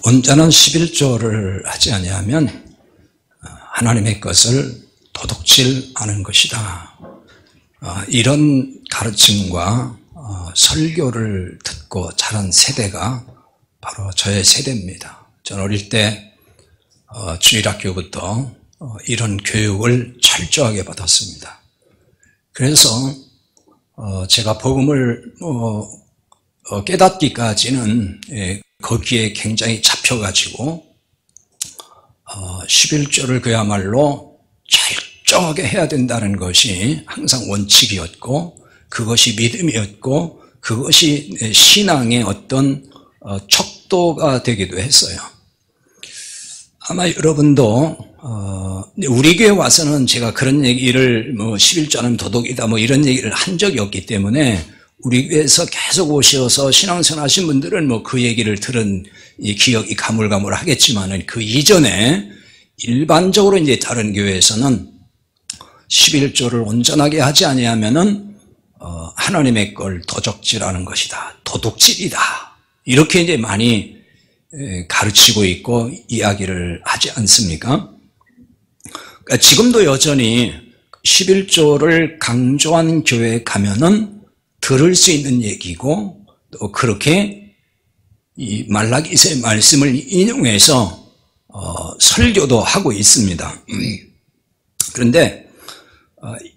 온전한 11조를 하지 아니하면 하나님의 것을 도둑질하는 것이다. 이런 가르침과 설교를 듣고 자란 세대가 바로 저의 세대입니다. 저는 어릴 때 주일학교부터 이런 교육을 철저하게 받았습니다. 그래서 제가 복음을 깨닫기까지는 거기에 굉장히 잡혀가지고 11조를 그야말로 철저하게 해야 된다는 것이 항상 원칙이었고, 그것이 믿음이었고, 그것이 신앙의 어떤 척도가 되기도 했어요. 아마 여러분도 우리 교회 와서는 제가 그런 얘기를 11조는 도덕이다 이런 얘기를 한 적이 없기 때문에, 우리 교회에서 계속 오셔서 신앙생활 하신 분들은 그 얘기를 들은 이 기억이 가물가물하겠지만은, 그 이전에 일반적으로 이제 다른 교회에서는 11조를 온전하게 하지 아니하면은 하나님의 걸 도적질하는 것이다, 도둑질이다, 이렇게 이제 많이 가르치고 있고 이야기를 하지 않습니까? 그러니까 지금도 여전히 11조를 강조한 교회에 가면은 들을 수 있는 얘기고, 또 그렇게 이 말라기서의 말씀을 인용해서 설교도 하고 있습니다. 그런데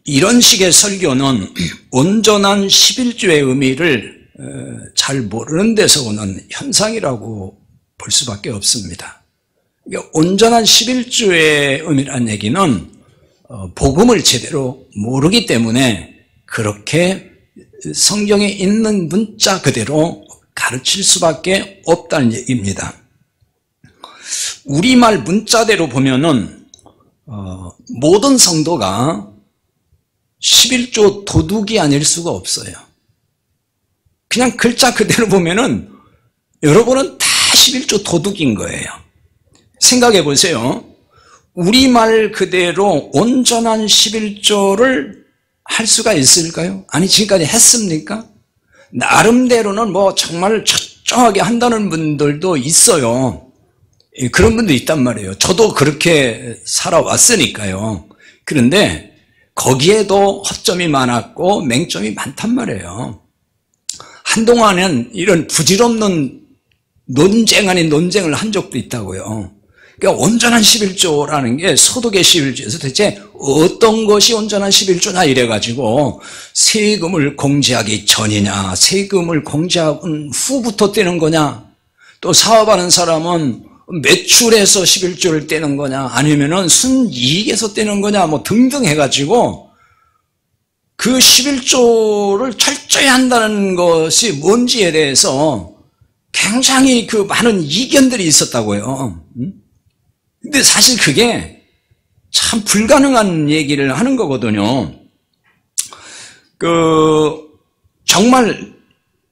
이런 식의 설교는 온전한 11조의 의미를 잘 모르는 데서 오는 현상이라고 볼 수밖에 없습니다. 그러니까 온전한 11조의 의미라는 얘기는 복음을 제대로 모르기 때문에 그렇게 성경에 있는 문자 그대로 가르칠 수밖에 없다는 얘기입니다. 우리말 문자대로 보면은 모든 성도가 11조 도둑이 아닐 수가 없어요. 그냥 글자 그대로 보면은 여러분은 다 11조 도둑인 거예요. 생각해 보세요. 우리말 그대로 온전한 11조를 할 수가 있을까요? 아니, 지금까지 했습니까? 나름대로는 정말 철저하게 한다는 분들도 있어요. 그런 분도 있단 말이에요. 저도 그렇게 살아왔으니까요. 그런데 거기에도 허점이 많았고 맹점이 많단 말이에요. 한동안은 이런 부질없는 논쟁 아닌 논쟁을 한 적도 있다고요. 그러니까 온전한 11조라는 게 소득의 11조에서 대체 어떤 것이 온전한 11조냐 이래가지고, 세금을 공제하기 전이냐, 세금을 공제한 후부터 떼는 거냐, 또 사업하는 사람은 매출에서 11조를 떼는 거냐, 아니면은 순이익에서 떼는 거냐, 등등 해가지고 그 11조를 철저히 한다는 것이 뭔지에 대해서 굉장히 많은 이견들이 있었다고요. 근데 사실 그게 참 불가능한 얘기를 하는 거거든요. 정말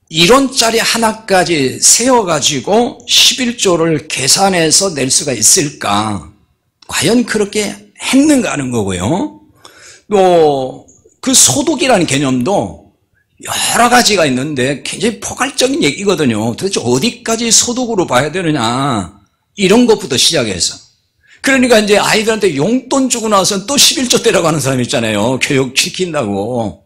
이론짜리 하나까지 세워가지고 11조를 계산해서 낼 수가 있을까? 과연 그렇게 했는가 하는 거고요. 또 그 소득이라는 개념도 여러 가지가 있는데 굉장히 포괄적인 얘기거든요. 도대체 어디까지 소득으로 봐야 되느냐, 이런 것부터 시작해서. 그러니까 이제 아이들한테 용돈 주고 나서는 또 11조 떼라고 하는 사람 있잖아요. 교육 시킨다고.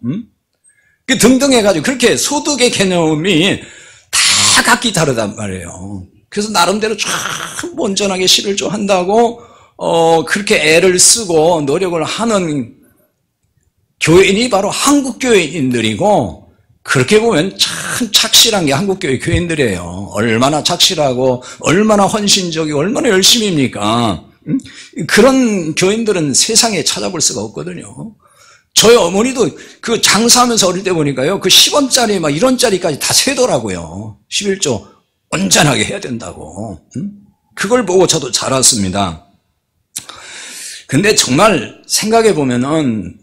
등등 해가지고 그렇게 소득의 개념이 다 각기 다르단 말이에요. 그래서 나름대로 참 온전하게 11조 한다고 그렇게 애를 쓰고 노력을 하는 교인이 바로 한국 교인들이고, 그렇게 보면 참 착실한 게 한국 교회 교인들이에요. 얼마나 착실하고 얼마나 헌신적이고 얼마나 열심입니까? 그런 교인들은 세상에 찾아볼 수가 없거든요. 저희 어머니도 그 장사하면서 어릴 때 보니까요, 그 10원짜리 1원짜리까지 다 세더라고요. 11조 온전하게 해야 된다고. 그걸 보고 저도 자랐습니다. 근데 정말 생각해 보면은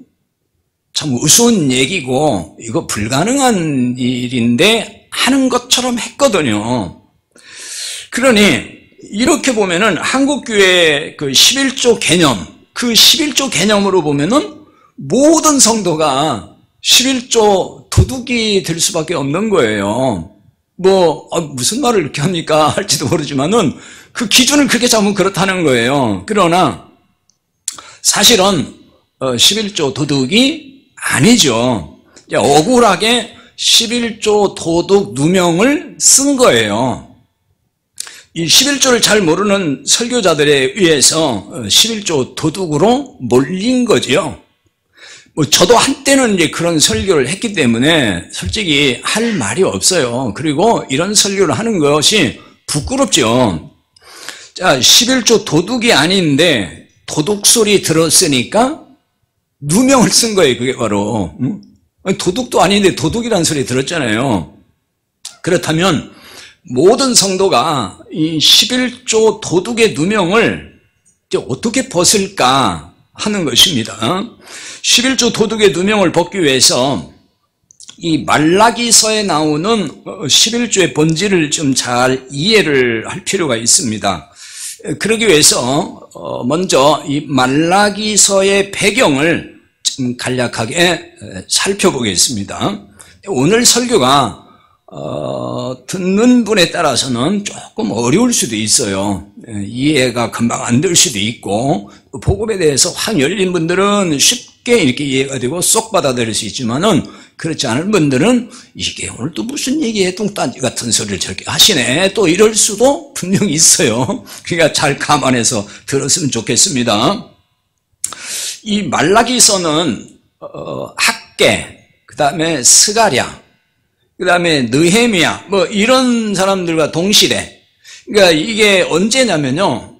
참 우스운 얘기고 이거 불가능한 일인데 하는 것처럼 했거든요. 그러니 이렇게 보면은 한국교회 그 11조 개념, 그 11조 개념으로 보면은 모든 성도가 11조 도둑이 될 수밖에 없는 거예요. 무슨 말을 이렇게 합니까? 할지도 모르지만은 그 기준을 그렇게 잡으면 그렇다는 거예요. 그러나 사실은 11조 도둑이 아니죠. 억울하게 11조 도둑 누명을 쓴 거예요. 이 11조를 잘 모르는 설교자들에 의해서 11조 도둑으로 몰린 거지요. 저도 한때는 이제 그런 설교를 했기 때문에 솔직히 할 말이 없어요. 그리고 이런 설교를 하는 것이 부끄럽죠. 자, 11조 도둑이 아닌데 도둑 소리 들었으니까 누명을 쓴 거예요. 그게 바로. 도둑도 아닌데 도둑이라는 소리 들었잖아요. 그렇다면 모든 성도가 이 11조 도둑의 누명을 이제 어떻게 벗을까 하는 것입니다. 11조 도둑의 누명을 벗기 위해서 이 말라기서에 나오는 11조의 본질을 좀 잘 이해를 할 필요가 있습니다. 그러기 위해서 먼저 이 말라기서의 배경을 좀 간략하게 살펴보겠습니다. 오늘 설교가 듣는 분에 따라서는 조금 어려울 수도 있어요. 이해가 금방 안 될 수도 있고, 복음에 대해서 확 열린 분들은 쉽게 이렇게 이해가 되고 쏙 받아들일 수 있지만은, 그렇지 않은 분들은 이게 오늘 또 무슨 얘기에 뚱딴지 같은 소리를 저렇게 하시네, 또 이럴 수도 분명히 있어요. 그러니까 잘 감안해서 들었으면 좋겠습니다. 이 말라기서는 학개, 그 다음에 스가랴, 그 다음에 느헤미야, 이런 사람들과 동시대. 그러니까 이게 언제냐면요,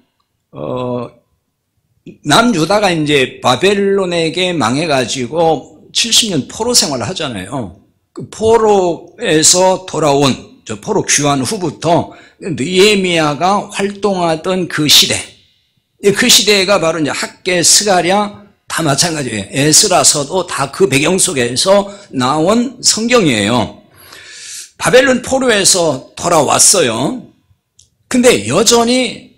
남유다가 이제 바벨론에게 망해가지고 70년 포로 생활을 하잖아요. 그 포로에서 돌아온, 포로 귀환 후부터 느헤미야가 활동하던 그 시대. 그 시대가 바로 이제 학개, 스가랴, 다 마찬가지예요. 에스라서도 다 그 배경 속에서 나온 성경이에요. 바벨론 포로에서 돌아왔어요. 근데 여전히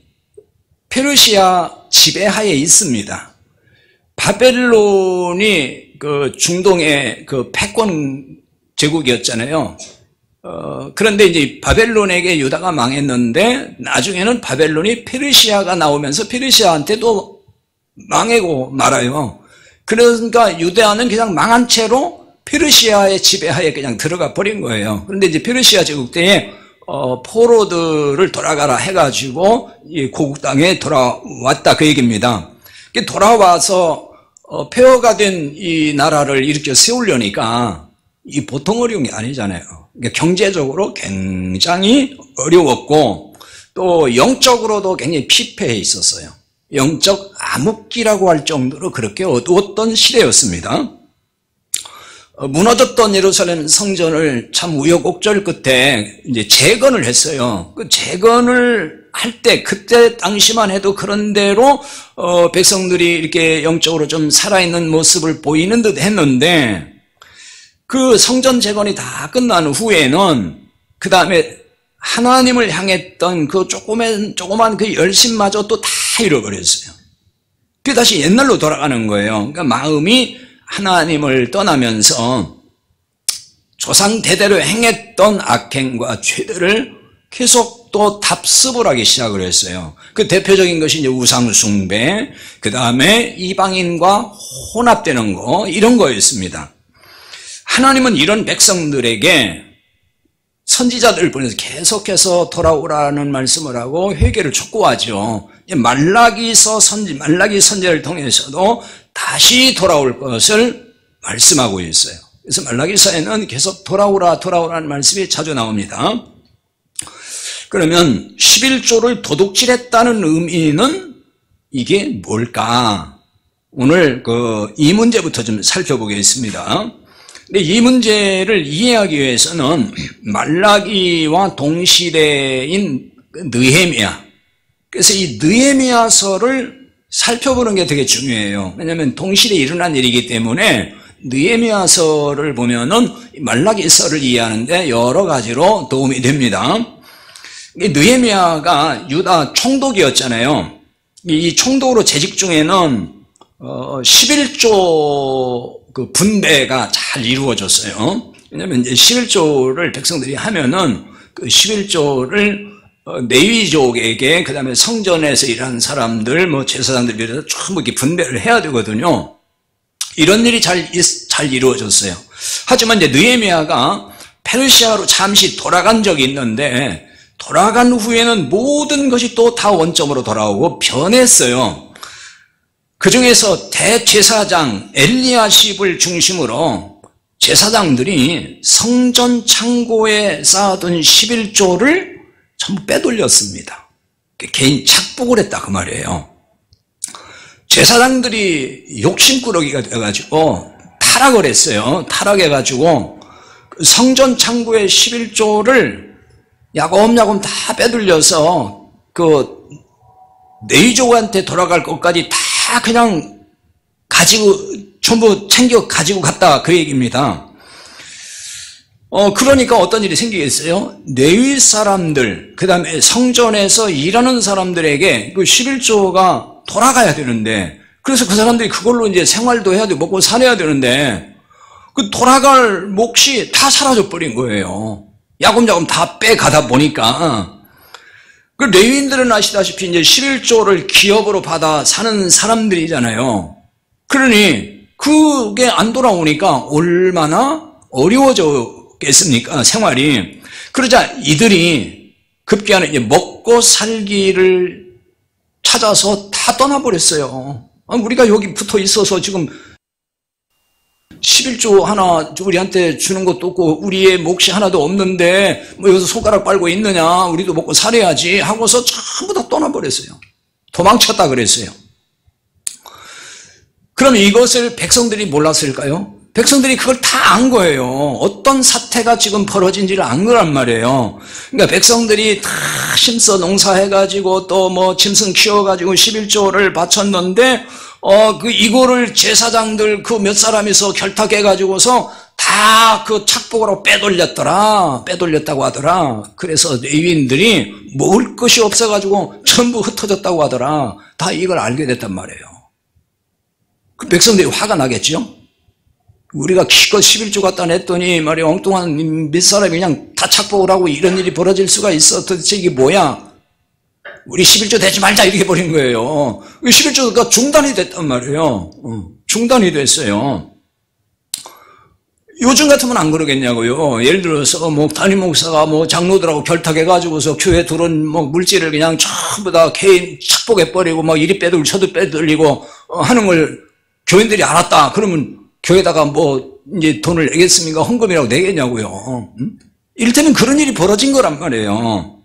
페르시아 지배하에 있습니다. 바벨론이 그 중동의 그 패권 제국이었잖아요. 그런데 이제 바벨론에게 유다가 망했는데 나중에는 바벨론이 페르시아가 나오면서 페르시아한테도 망하고 말아요. 그러니까 유다는 그냥 망한 채로 페르시아의 지배하에 그냥 들어가 버린 거예요. 그런데 이제 페르시아 제국 때에 포로들을 돌아가라 해가지고 이 고국 땅에 돌아왔다 그 얘기입니다. 돌아와서 폐허가 된 이 나라를 일으켜 세우려니까 이 보통 어려운 게 아니잖아요. 그러니까 경제적으로 굉장히 어려웠고 또 영적으로도 굉장히 피폐해 있었어요. 영적 암흑기라고 할 정도로 그렇게 어두웠던 시대였습니다. 무너졌던 예루살렘 성전을 참 우여곡절 끝에 이제 재건을 했어요. 그 재건을 할 때 그때 당시만 해도 그런 대로 백성들이 이렇게 영적으로 좀 살아있는 모습을 보이는 듯 했는데 그 성전 재건이 다 끝난 후에는 그 다음에 하나님을 향했던 그 조그만 그 열심마저 또 다 잃어버렸어요. 그 다시 옛날로 돌아가는 거예요. 그러니까 마음이 하나님을 떠나면서 조상 대대로 행했던 악행과 죄들을 계속 또 답습을 하기 시작을 했어요. 그 대표적인 것이 이제 우상숭배, 그 다음에 이방인과 혼합되는 거, 이런 거였습니다. 하나님은 이런 백성들에게 선지자들을 보내서 계속해서 돌아오라는 말씀을 하고 회개를 촉구하죠. 말라기 선지자를 통해서도 다시 돌아올 것을 말씀하고 있어요. 그래서 말라기서에는 계속 돌아오라는 말씀이 자주 나옵니다. 그러면 11조를 도둑질했다는 의미는 이게 뭘까? 오늘 이 문제부터 좀 살펴보겠습니다. 근데 이 문제를 이해하기 위해서는 말라기와 동시대인 느헤미야, 그래서 이 느헤미야서를 살펴보는 게 되게 중요해요. 왜냐하면 동시대에 일어난 일이기 때문에 느헤미야서를 보면은 말라기서를 이해하는데 여러 가지로 도움이 됩니다. 느헤미야가 유다 총독이었잖아요. 이 총독으로 재직 중에는 11조 그 분배가 잘 이루어졌어요. 왜냐하면 이제 11조를 백성들이 하면은 그 11조를 레위족에게, 그 다음에 성전에서 일하는 사람들, 뭐 제사장들 비롯해서 전부 이렇게 분배를 해야 되거든요. 이런 일이 잘 이루어졌어요. 하지만 이제 느헤미야가 페르시아로 잠시 돌아간 적이 있는데, 돌아간 후에는 모든 것이 또 다 원점으로 돌아오고 변했어요. 그 중에서 대제사장 엘리야십을 중심으로 제사장들이 성전 창고에 쌓아둔 11조를 전부 빼돌렸습니다. 개인 착복을 했다 그 말이에요. 제사장들이 욕심꾸러기가 돼가지고 타락을 했어요. 타락해가지고 성전 창고의 11조를 야곱야곱 다 빼돌려서 그 레위족한테 돌아갈 것까지 다 그냥 가지고 전부 챙겨 가지고 갔다 그 얘기입니다. 그러니까 어떤 일이 생기겠어요? 레위 사람들, 그 다음에 성전에서 일하는 사람들에게 그 11조가 돌아가야 되는데, 그래서 그 사람들이 그걸로 이제 생활도 해야 되고 먹고 살아야 되는데, 그 돌아갈 몫이 다 사라져 버린 거예요. 야금야금 다 빼가다 보니까. 그 레위인들은 아시다시피 이제 11조를 기업으로 받아 사는 사람들이잖아요. 그러니 그게 안 돌아오니까 얼마나 어려워졌겠습니까, 생활이. 그러자 이들이 급기야는 이제 먹고 살기를 찾아서 다 떠나버렸어요. 우리가 여기 붙어 있어서 지금 11조 하나 우리한테 주는 것도 없고 우리의 몫이 하나도 없는데 뭐 여기서 손가락 빨고 있느냐, 우리도 먹고 살아야지 하고서 전부 다 떠나버렸어요. 도망쳤다 그랬어요. 그럼 이것을 백성들이 몰랐을까요? 백성들이 그걸 다 안 거예요. 어떤 사태가 지금 벌어진지를 안 거란 말이에요. 그러니까 백성들이 다 심써 농사해가지고 또 뭐 짐승 키워가지고 11조를 바쳤는데 이거를 제사장들 그 몇 사람이서 결탁해가지고서 다 그 착복으로 빼돌렸다고 하더라. 그래서 레위인들이 먹을 것이 없어가지고 전부 흩어졌다고 하더라. 다 이걸 알게 됐단 말이에요. 그 백성들이 화가 나겠죠? 우리가 기껏 11조 갖다 냈더니 말이야 엉뚱한 몇 사람이 그냥 다 착복을 하고 이런 일이 벌어질 수가 있어. 도대체 이게 뭐야? 우리 11조 되지 말자 이렇게 버린 거예요. 11조가 중단이 됐단 말이에요. 중단이 됐어요. 요즘 같으면 안 그러겠냐고요. 예를 들어서 뭐 담임 목사가 뭐 장로들하고 결탁해가지고서 교회 들어온 뭐 물질을 그냥 전부 다 개인 착복해버리고 막 이리 빼돌리고 저도 빼돌리고 하는 걸 교인들이 알았다. 그러면 교회에다가 뭐 이제 돈을 내겠습니까? 헌금이라고 내겠냐고요. 이를테면 그런 일이 벌어진 거란 말이에요.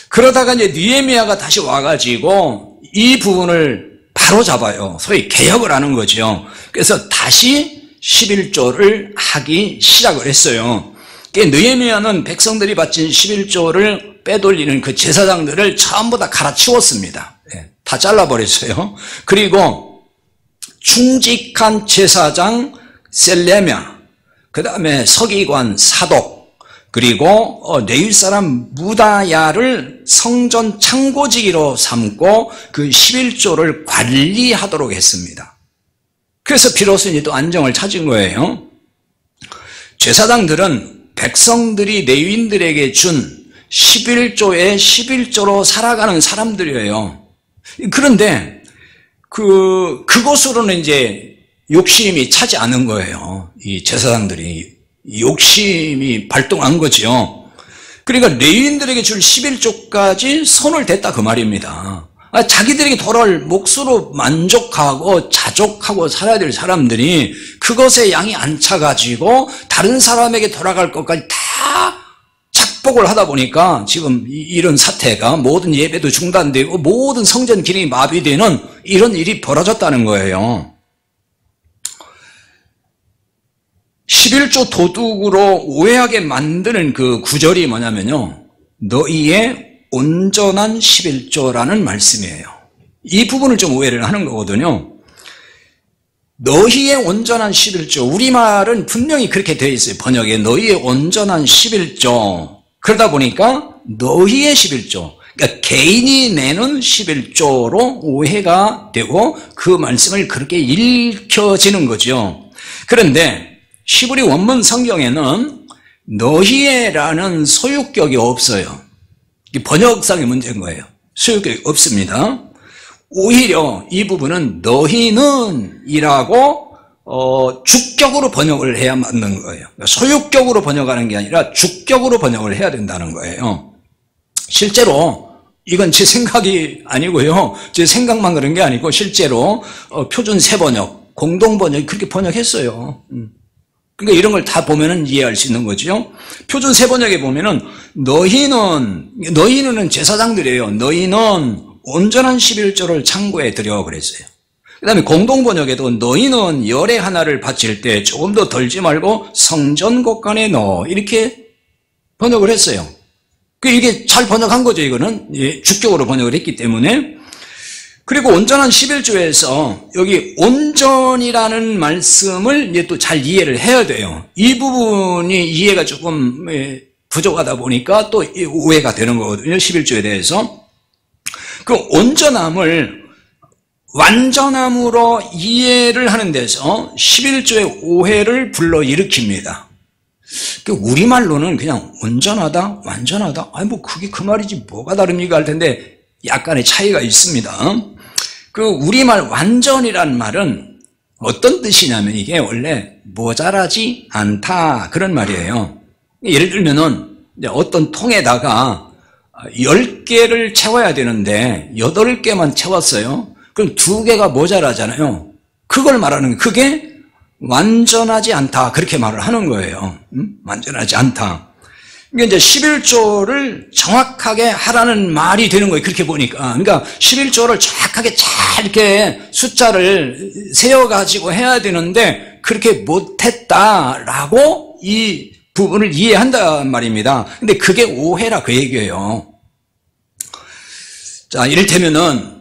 그러다가 이제 느헤미야가 다시 와가지고 이 부분을 바로 잡아요. 소위 개혁을 하는 거죠. 그래서 다시 11조를 하기 시작을 했어요. 느헤미야는 백성들이 바친 11조를 빼돌리는 그 제사장들을 전부 다 갈아치웠습니다. 다 잘라버렸어요. 그리고 충직한 제사장 셀레미야, 그 다음에 서기관 사독, 그리고 레위 사람 무다야를 성전 창고지기로 삼고 그 11조를 관리하도록 했습니다. 그래서 비로소 이제 또 안정을 찾은 거예요. 제사장들은 백성들이 레위인들에게 준 11조의 11조로 살아가는 사람들이에요. 그런데 그것으로는 이제 욕심이 차지 않은 거예요. 이 제사장들이 욕심이 발동한 거죠. 그러니까 레위인들에게 줄 11조까지 손을 댔다 그 말입니다. 자기들에게 돌아올 몫으로 만족하고 자족하고 살아야 될 사람들이 그것에 양이 안 차가지고 다른 사람에게 돌아갈 것까지 다 착복을 하다 보니까 지금 이런 사태가 모든 예배도 중단되고 모든 성전 기능이 마비되는 이런 일이 벌어졌다는 거예요. 11조 도둑으로 오해하게 만드는 그 구절이 뭐냐면요, 너희의 온전한 11조라는 말씀이에요. 이 부분을 좀 오해를 하는 거거든요. 너희의 온전한 11조, 우리말은 분명히 그렇게 되어 있어요. 번역에 너희의 온전한 11조. 그러다 보니까 너희의 11조, 그러니까 개인이 내는 11조로 오해가 되고 그 말씀을 그렇게 읽혀지는 거죠. 그런데 히브리 원문 성경에는 너희에라는 소유격이 없어요. 이게 번역상의 문제인 거예요. 소유격이 없습니다. 오히려 이 부분은 너희는 이라고 주격으로 번역을 해야 맞는 거예요. 소유격으로 번역하는 게 아니라 주격으로 번역을 해야 된다는 거예요. 실제로 이건 제 생각이 아니고요. 제 생각만 그런 게 아니고 실제로 표준 세번역, 공동번역이 그렇게 번역했어요. 그러니까 이런 걸 다 보면은 이해할 수 있는 거죠. 표준 세번역에 보면은 너희는 제사장들이에요. 너희는 온전한 11조를 창고에 들여 그랬어요. 그 다음에 공동번역에도 너희는 열의 하나를 바칠 때 조금 더 덜지 말고 성전 곳간에 넣어 이렇게 번역을 했어요. 이게 잘 번역한 거죠. 이거는 주격으로 번역을 했기 때문에. 그리고 온전한 11조에서 여기 온전이라는 말씀을 이제 또 잘 이해를 해야 돼요. 이 부분이 이해가 조금 부족하다 보니까 또 오해가 되는 거거든요. 11조에 대해서. 그 온전함을 완전함으로 이해를 하는 데서 11조의 오해를 불러일으킵니다. 우리말로는 그냥 온전하다, 완전하다, 뭐 그게 그 말이지 뭐가 다릅니까 할 텐데 약간의 차이가 있습니다. 그 우리말 완전이란 말은 어떤 뜻이냐면 이게 원래 모자라지 않다 그런 말이에요. 예를 들면은 어떤 통에다가 10개를 채워야 되는데 8개만 채웠어요. 그럼 2개가 모자라잖아요. 그걸 말하는 거예요. 그게 완전하지 않다 그렇게 말을 하는 거예요. 완전하지 않다. 이게 이제 11조를 정확하게 하라는 말이 되는 거예요. 그렇게 보니까. 그러니까 11조를 정확하게 잘 이렇게 숫자를 세어가지고 해야 되는데 그렇게 못했다라고 이 부분을 이해한단 말입니다. 근데 그게 오해라 그 얘기예요. 자, 이를테면은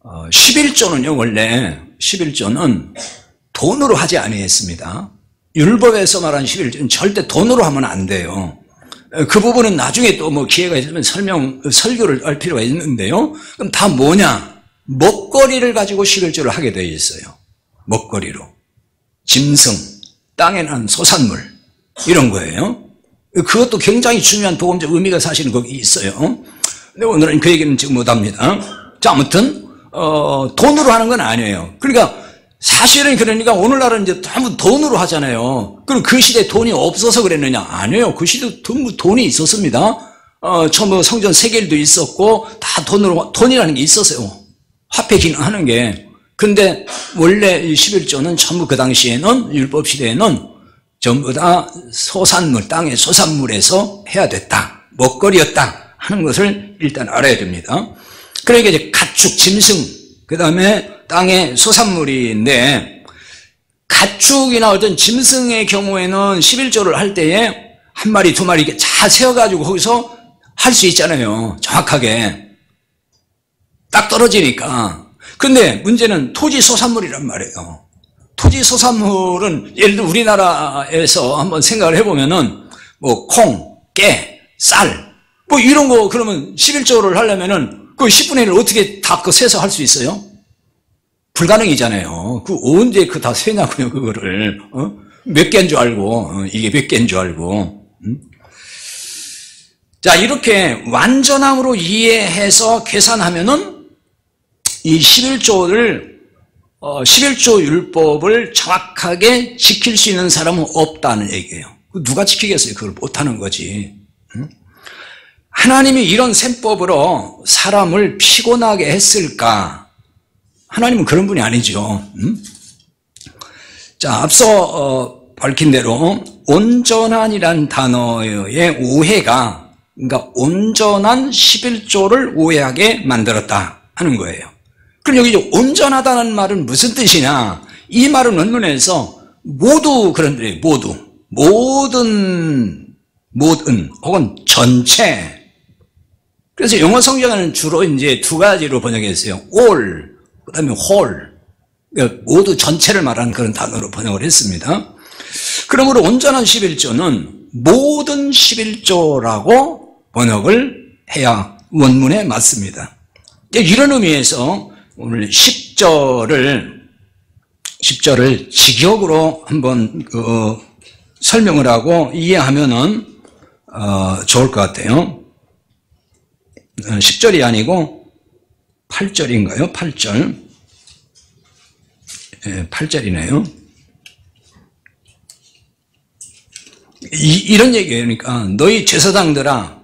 11조는요, 원래 11조는 돈으로 하지 아니했습니다. 율법에서 말한 11조는 절대 돈으로 하면 안 돼요. 그 부분은 나중에 또 뭐 기회가 있으면 설교를 할 필요가 있는데요. 그럼 다 뭐냐? 먹거리를 가지고 11조를 하게 되어 있어요. 먹거리로. 짐승, 땅에 난 소산물, 이런 거예요. 그것도 굉장히 중요한 복음적 의미가 사실은 거기 있어요. 근데 오늘은 그 얘기는 지금 못합니다. 자, 아무튼 돈으로 하는 건 아니에요. 그러니까 사실은 그러니까 오늘날은 이제 전부 돈으로 하잖아요. 그럼 그 시대에 돈이 없어서 그랬느냐? 아니에요. 그 시대에 돈이 있었습니다. 처음 성전 세겔도 있었고 다 돈이라는 게 있었어요. 화폐 기능하는 게. 근데 원래 11조는 전부 그 당시에는 율법 시대에는 전부 다 소산물, 땅의 소산물에서 해야 됐다. 먹거리였다 하는 것을 일단 알아야 됩니다. 그러니까 이제 가축, 짐승, 그 다음에 땅의 소산물인데 가축이나 어떤 짐승의 경우에는 11조를 할 때에 한 마리, 두 마리 이렇게 잘 세워가지고 거기서 할 수 있잖아요. 정확하게. 딱 떨어지니까. 근데 문제는 토지 소산물이란 말이에요. 토지 소산물은 예를 들어 우리나라에서 한번 생각을 해보면은 뭐 콩, 깨, 쌀 뭐 이런 거 그러면 11조를 하려면은 그 10분의 1을 어떻게 다 그 세서 할 수 있어요? 불가능이잖아요. 그 언제 그 다 세냐고요, 그거를. 몇 개인 줄 알고, 이게 몇 개인 줄 알고. 자, 이렇게 완전함으로 이해해서 계산하면은 이 11조 율법을 정확하게 지킬 수 있는 사람은 없다는 얘기예요. 누가 지키겠어요? 그걸 못하는 거지. 하나님이 이런 셈법으로 사람을 피곤하게 했을까? 하나님은 그런 분이 아니죠. 자, 앞서 밝힌 대로 온전한이란 단어의 오해가 그러니까 온전한 11조를 오해하게 만들었다 하는 거예요. 그럼 여기 온전하다는 말은 무슨 뜻이냐? 이 말은 원문에서 모두 그런 뜻이에요. 모든 혹은 전체. 그래서 영어 성경에는 주로 이제 두 가지로 번역했어요. all, 그 다음에 whole. 그러니까 모두 전체를 말하는 그런 단어로 번역을 했습니다. 그러므로 온전한 11조는 모든 11조라고 번역을 해야 원문에 맞습니다. 이런 의미에서 오늘 10절을 직역으로 한번 설명을 하고 이해하면은 좋을 것 같아요. 10절이 아니고 8절인가요? 8절. 8절이네요. 이런 얘기예요. 그러니까 너희 제사장들아,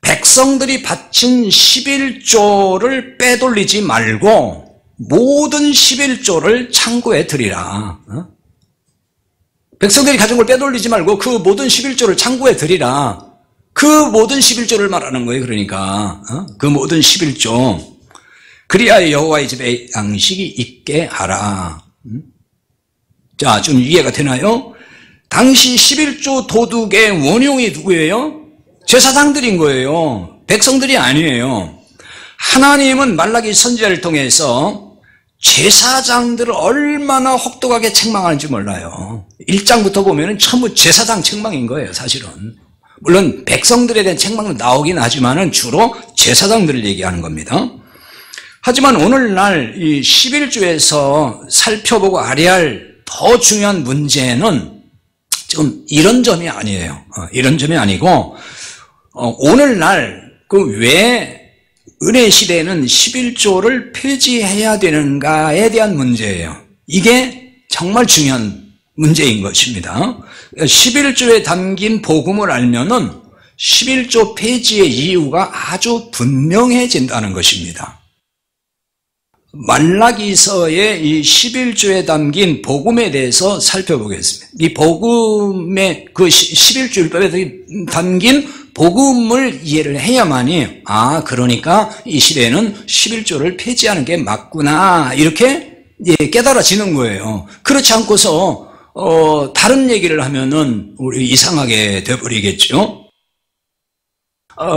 백성들이 바친 11조를 빼돌리지 말고 모든 11조를 창고에 드리라. 백성들이 가진 걸 빼돌리지 말고 그 모든 11조를 창고에 드리라. 그 모든 11조를 말하는 거예요. 그러니까 그 모든 11조. 그리하여 여호와의 집에 양식이 있게 하라. 자, 좀 이해가 되나요? 당시 11조 도둑의 원흉이 누구예요? 제사장들인 거예요. 백성들이 아니에요. 하나님은 말라기 선지자를 통해서 제사장들을 얼마나 혹독하게 책망하는지 몰라요. 1장부터 보면 전부 제사장 책망인 거예요, 사실은. 물론 백성들에 대한 책망도 나오긴 하지만 주로 제사장들을 얘기하는 겁니다. 하지만 오늘날 이 11조에서 살펴보고 알아야 할 더 중요한 문제는 지금 이런 점이 아니에요. 이런 점이 아니고 오늘날 그 왜 은혜 시대에는 11조를 폐지해야 되는가에 대한 문제예요. 이게 정말 중요한 문제인 것입니다. 11조에 담긴 복음을 알면은 11조 폐지의 이유가 아주 분명해진다는 것입니다. 말라기서의 이 11조에 담긴 복음에 대해서 살펴보겠습니다. 이 복음의 그 11조율법에 담긴 복음을 이해를 해야만이 그러니까 이 시대에는 11조를 폐지하는 게 맞구나 이렇게 깨달아지는 거예요. 그렇지 않고서 다른 얘기를 하면은 우리 이상하게 돼버리겠죠.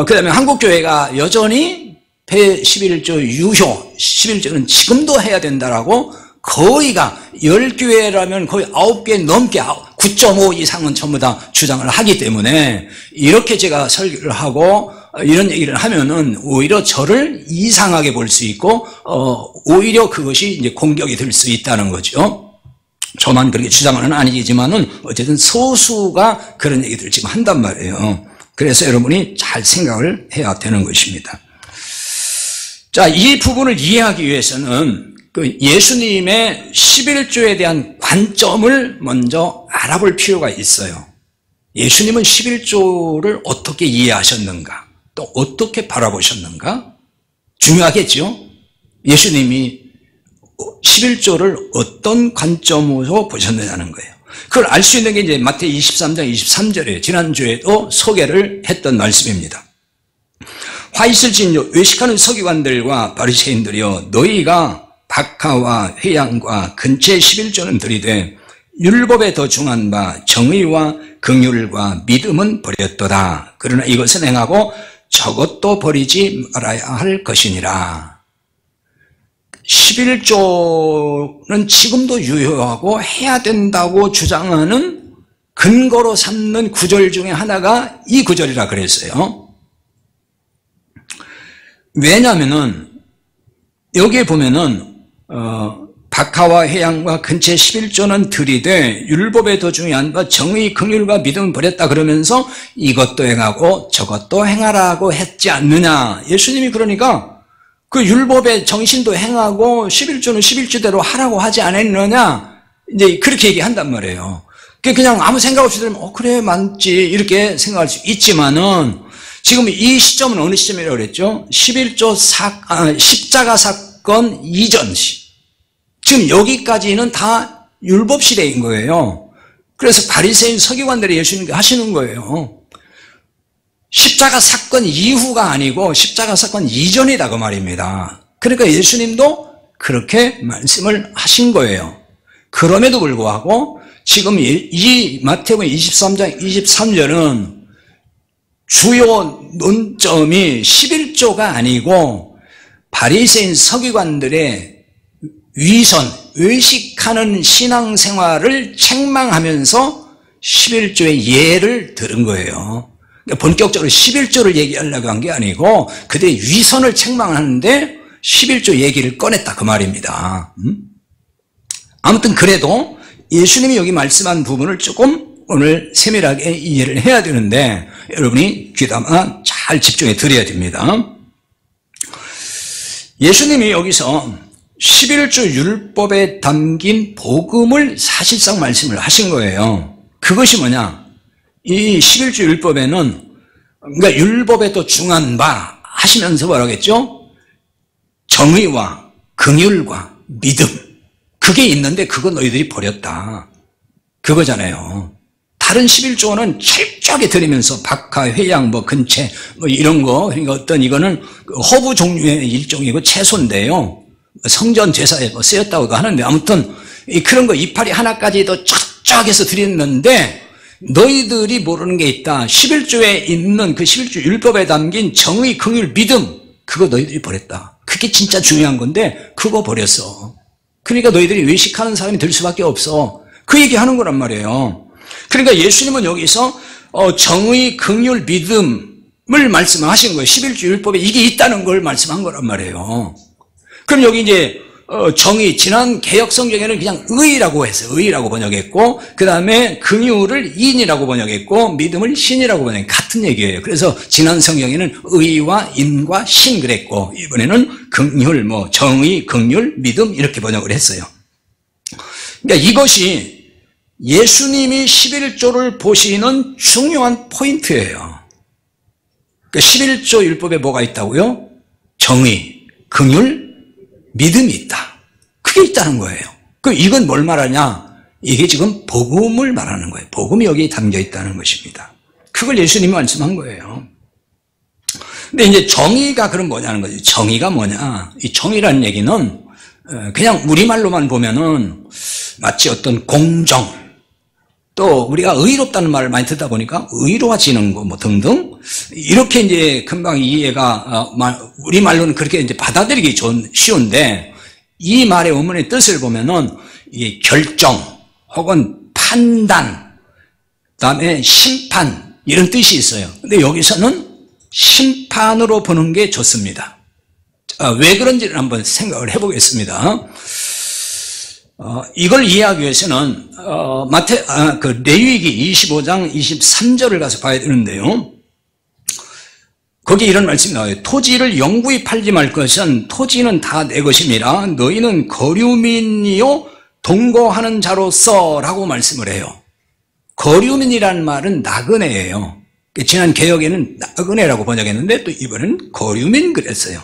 그 다음에 한국교회가 여전히 11조 유효, 11조는 지금도 해야 된다라고 거의가 10교회라면 거의 9개 넘게 9.5 이상은 전부 다 주장을 하기 때문에 이렇게 제가 설교를 하고 이런 얘기를 하면은 오히려 저를 이상하게 볼 수 있고 오히려 그것이 이제 공격이 될 수 있다는 거죠. 저만 그렇게 주장은 아니지만은 어쨌든 소수가 그런 얘기들을 지금 한단 말이에요. 그래서 여러분이 잘 생각을 해야 되는 것입니다. 자, 이 부분을 이해하기 위해서는 그 예수님의 11조에 대한 관점을 먼저 알아볼 필요가 있어요. 예수님은 11조를 어떻게 이해하셨는가? 또 어떻게 바라보셨는가? 중요하겠죠? 예수님이 11조를 어떤 관점으로 보셨느냐는 거예요. 그걸 알 수 있는 게 이제 마태이 23장 23절에 지난주에도 소개를 했던 말씀입니다. 화 있을진저 외식하는 서기관들과 바리새인들이여, 너희가 박하와 회양과 근체 11조는 들이되 율법에 더 중한 바 정의와 긍휼과 믿음은 버렸도다. 그러나 이것은 행하고 저것도 버리지 말아야 할 것이니라. 11조는 지금도 유효하고 해야 된다고 주장하는 근거로 삼는 구절 중에 하나가 이 구절이라 그랬어요. 왜냐하면은 여기에 보면은 박하와 회양과 근체 11조는 들이되 율법에 더 중요한 바 정의, 긍휼과 믿음을 버렸다 그러면서 이것도 행하고 저것도 행하라고 했지 않느냐. 예수님이 그러니까 그 율법의 정신도 행하고 11조는 11조대로 하라고 하지 않았느냐, 이제 그렇게 얘기한단 말이에요. 그냥 아무 생각 없이 들으면 그래 맞지 이렇게 생각할 수 있지만은 지금 이 시점은 어느 시점이라고 그랬죠? 11조 십자가 사건 이전 시. 지금 여기까지는 다 율법 시대인 거예요. 그래서 바리새인 서기관들이 예수님께 하시는 거예요. 십자가 사건 이후가 아니고 십자가 사건 이전이다 그 말입니다. 그러니까 예수님도 그렇게 말씀을 하신 거예요. 그럼에도 불구하고 지금 이 마태복음 23장 23절은 주요 논점이 11조가 아니고 바리새인 서기관들의 위선, 외식하는 신앙생활을 책망하면서 11조의 예를 들은 거예요. 그러니까 본격적으로 11조를 얘기하려고 한 게 아니고 그들의 위선을 책망하는데 11조 얘기를 꺼냈다 그 말입니다. 아무튼 그래도 예수님이 여기 말씀한 부분을 조금 오늘 세밀하게 이해를 해야 되는데 여러분이 귀담아 잘 집중해 드려야 됩니다. 예수님이 여기서 11조 율법에 담긴 복음을 사실상 말씀을 하신 거예요. 그것이 뭐냐? 이 11조 율법에는, 그러니까 율법에 또 중한 바 하시면서 뭐라고 했죠? 정의와 긍휼과 믿음, 그게 있는데 그거 너희들이 버렸다, 그거잖아요. 다른 11조는 철저하게 드리면서 박하, 회양, 근채 이런 거, 그러니까 어떤 이거는 허브 종류의 일종이고 채소인데요, 성전 제사에 쓰였다고 하는데, 아무튼 그런 거 이파리 하나까지도 쫙쫙 해서 드렸는데 너희들이 모르는 게 있다. 11조에 있는 그 11조 율법에 담긴 정의, 긍휼, 믿음, 그거 너희들이 버렸다. 그게 진짜 중요한 건데 그거 버렸어. 그러니까 너희들이 외식하는 사람이 될 수밖에 없어. 그 얘기하는 거란 말이에요. 그러니까 예수님은 여기서 정의, 긍휼, 믿음을 말씀하신 거예요. 11조 율법에 이게 있다는 걸 말씀한 거란 말이에요. 그럼 여기 이제 정의, 지난 개역 성경에는 그냥 의라고 했어요. 의라고 번역했고, 그 다음에 긍휼을 인이라고 번역했고, 믿음을 신이라고 번역했고, 같은 얘기예요. 그래서 지난 성경에는 의와 인과 신 그랬고, 이번에는 긍휼, 정의, 긍휼, 믿음 이렇게 번역을 했어요. 그러니까 이것이 예수님이 11조를 보시는 중요한 포인트예요. 그러니까 11조 율법에 뭐가 있다고요? 정의, 긍휼, 믿음이 있다. 그게 있다는 거예요. 이건 뭘 말하냐? 이게 지금 복음을 말하는 거예요. 복음이 여기에 담겨 있다는 것입니다. 그걸 예수님이 말씀한 거예요. 근데 이제 정의가 그럼 뭐냐는 거죠. 정의가 뭐냐? 이 정의라는 얘기는 그냥 우리말로만 보면은 마치 어떤 공정, 또 우리가 의롭다는 말을 많이 듣다 보니까 의로워지는 거 등등, 이렇게 이제 금방 이해가 우리말로는 그렇게 이제 받아들이기 쉬운데, 이 말의 원문의 뜻을 보면은 이게 결정 혹은 판단, 그다음에 심판 이런 뜻이 있어요. 근데 여기서는 심판으로 보는 게 좋습니다. 왜 그런지를 한번 생각을 해보겠습니다. 이걸 이해하기 위해서는 레위기 25장 23절을 가서 봐야 되는데요. 거기 이런 말씀이 나와요. 토지를 영구히 팔지 말 것은 토지는 다 내 것임이라 너희는 거류민이요 동거하는 자로서 라고 말씀을 해요. 거류민이라는 말은 나그네예요. 지난 개역에는 나그네라고 번역했는데 또 이번에는 거류민 그랬어요.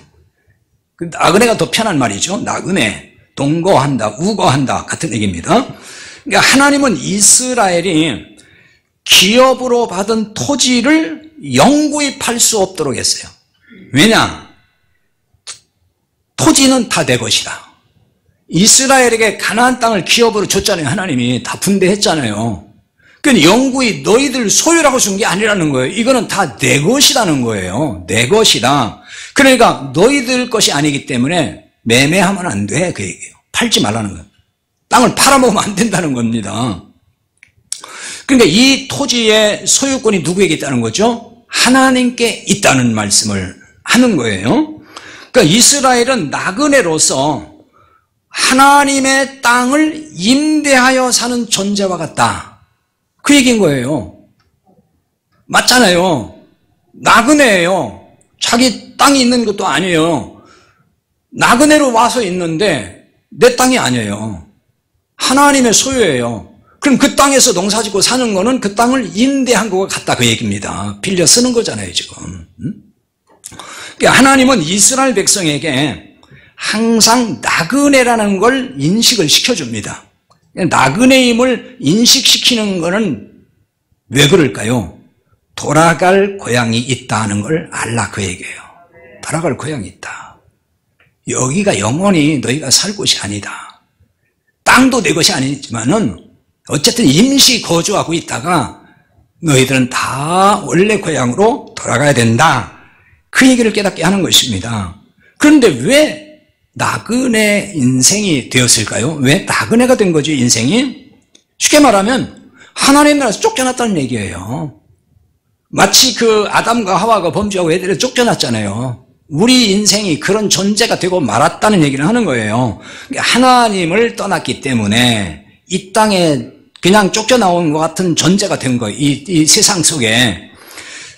나그네가 더 편한 말이죠. 나그네, 동거한다, 우거한다 같은 얘기입니다. 그러니까 하나님은 이스라엘이 기업으로 받은 토지를 영구히 팔 수 없도록 했어요. 왜냐? 토지는 다 내 것이다. 이스라엘에게 가나안 땅을 기업으로 줬잖아요. 하나님이 다 분배했잖아요. 그러니까 영구히 너희들 소유라고 준 게 아니라는 거예요. 이거는 다 내 것이라는 거예요. 내 것이다. 그러니까 너희들 것이 아니기 때문에 매매하면 안 돼, 그 얘기예요. 팔지 말라는 거예요. 땅을 팔아먹으면 안 된다는 겁니다. 그러니까 이 토지의 소유권이 누구에게 있다는 거죠? 하나님께 있다는 말씀을 하는 거예요. 그러니까 이스라엘은 나그네로서 하나님의 땅을 임대하여 사는 존재와 같다, 그 얘기인 거예요. 맞잖아요. 나그네예요. 자기 땅이 있는 것도 아니에요. 나그네로 와서 있는데 내 땅이 아니에요. 하나님의 소유예요. 그럼 그 땅에서 농사 짓고 사는 거는 그 땅을 임대한 것과 같다, 그 얘기입니다. 빌려 쓰는 거잖아요, 지금. 그러니까 하나님은 이스라엘 백성에게 항상 나그네라는 걸 인식을 시켜줍니다. 나그네임을 인식시키는 거는 왜 그럴까요? 돌아갈 고향이 있다는 걸 알라, 그 얘기예요. 돌아갈 고향이 있다. 여기가 영원히 너희가 살 곳이 아니다. 땅도 내 것이 아니지만은 어쨌든 임시 거주하고 있다가 너희들은 다 원래 고향으로 돌아가야 된다, 그 얘기를 깨닫게 하는 것입니다. 그런데 왜 나그네 인생이 되었을까요? 왜 나그네가 된 거죠, 인생이? 쉽게 말하면 하나님 나라에서 쫓겨났다는 얘기예요. 마치 그 아담과 하와가 범죄하고 애들을 쫓겨났잖아요. 우리 인생이 그런 존재가 되고 말았다는 얘기를 하는 거예요. 하나님을 떠났기 때문에 이 땅에 그냥 쫓겨나온 것 같은 존재가 된 거예요. 이 세상 속에.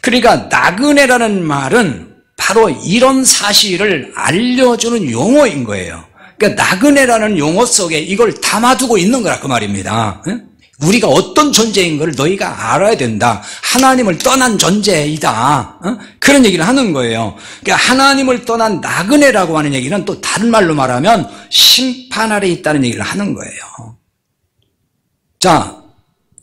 그러니까 나그네라는 말은 바로 이런 사실을 알려주는 용어인 거예요. 그러니까 나그네라는 용어 속에 이걸 담아두고 있는 거라 그 말입니다. 우리가 어떤 존재인 걸 너희가 알아야 된다. 하나님을 떠난 존재이다. 그런 얘기를 하는 거예요. 그러니까 하나님을 떠난 나그네라고 하는 얘기는 또 다른 말로 말하면 심판 아래 있다는 얘기를 하는 거예요. 자,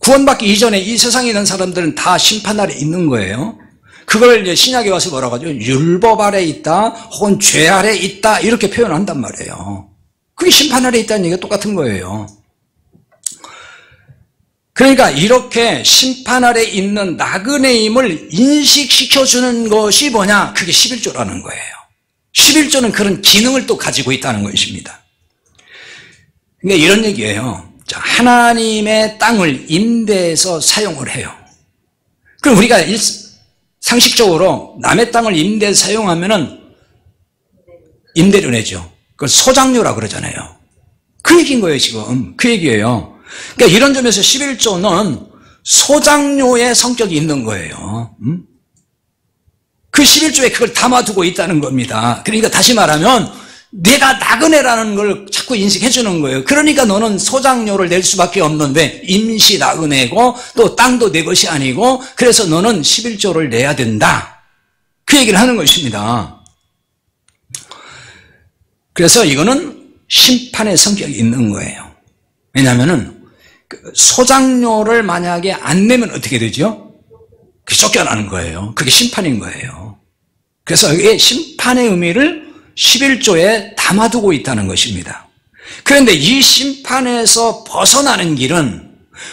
구원받기 이전에 이 세상에 있는 사람들은 다 심판 아래 있는 거예요. 그걸 이제 신약에 와서 뭐라고 하죠? 율법 아래 있다, 혹은 죄 아래 있다, 이렇게 표현한단 말이에요. 그게 심판 아래 있다는 얘기가 똑같은 거예요. 그러니까 이렇게 심판 아래 있는 나그네임을 인식시켜주는 것이 뭐냐? 그게 11조라는 거예요. 11조는 그런 기능을 또 가지고 있다는 것입니다. 그러니까 이런 얘기예요. 자, 하나님의 땅을 임대해서 사용을 해요. 그럼 우리가 상식적으로 남의 땅을 임대해서 사용하면은 임대료 내죠. 그걸 소장료라 그러잖아요. 그 얘기인 거예요, 지금. 그 얘기예요. 그러니까 이런 점에서 11조는 소장료의 성격이 있는 거예요. 그 11조에 그걸 담아두고 있다는 겁니다. 그러니까 다시 말하면 내가 나그네라는 걸 자꾸 인식해 주는 거예요. 그러니까 너는 소장료를 낼 수밖에 없는데 임시 나그네고 또 땅도 내 것이 아니고 그래서 너는 11조를 내야 된다. 그 얘기를 하는 것입니다. 그래서 이거는 심판의 성격이 있는 거예요. 왜냐하면은 소장료를 만약에 안 내면 어떻게 되죠? 그게 쫓겨나는 거예요. 그게 심판인 거예요. 그래서 이게 심판의 의미를 11조에 담아두고 있다는 것입니다. 그런데 이 심판에서 벗어나는 길은